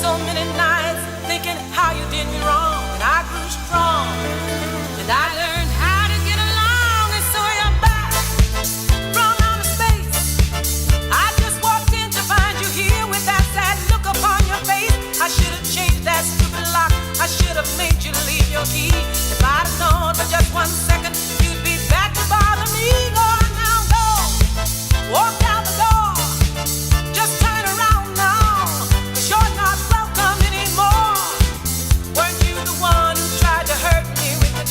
so many nights thinking how you did me wrong, and I grew strong, and I learned how to get along, and so you're back from outer space. I just walked in to find you here with that sad look upon your face. I should have changed that stupid lock. I should have made you leave your key. If I'd have known for just 1 second you'd be back to bother me. Go on now, go. Walk out the door. Just turn around now, 'cause you're not welcome anymore. Weren't you the one who tried to hurt me with the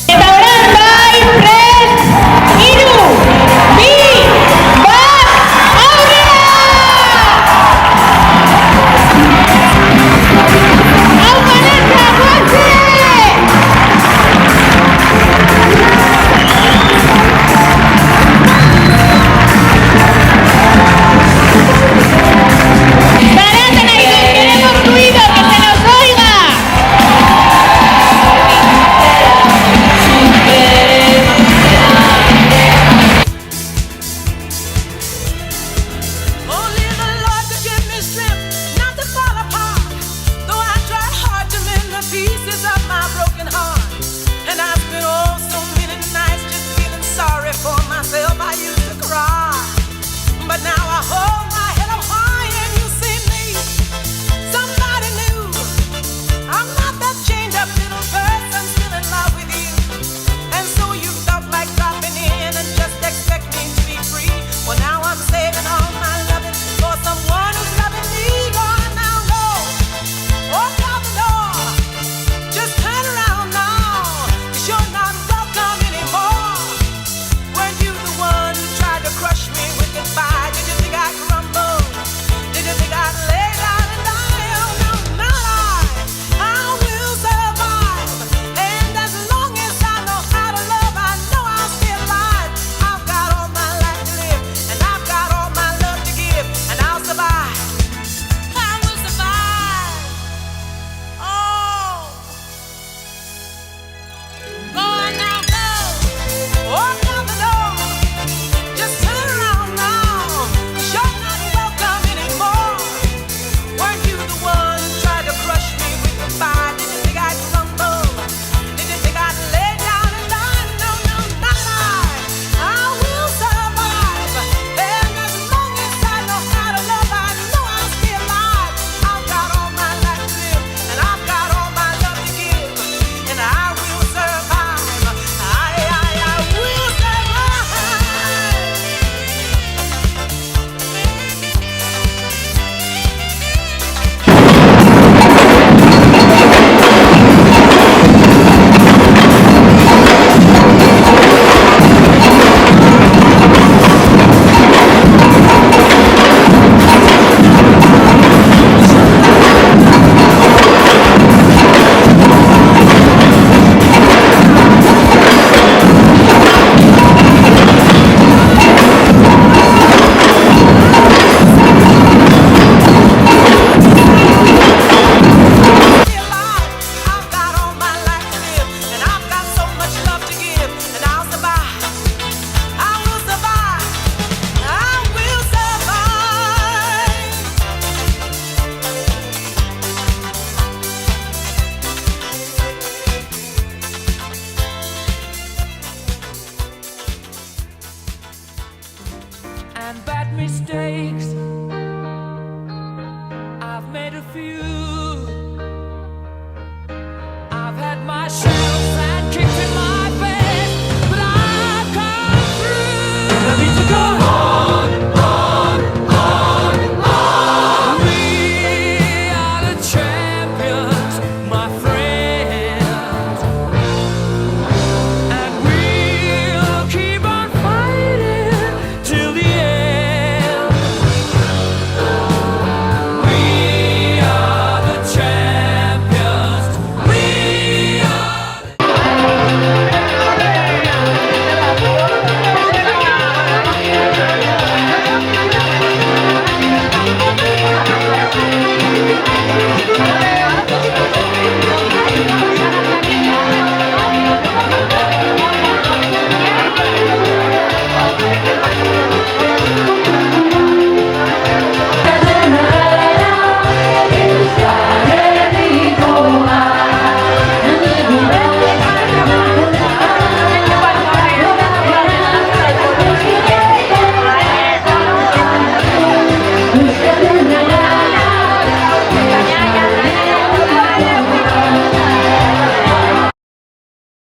and bad mistakes. I've made a few. I've had my share.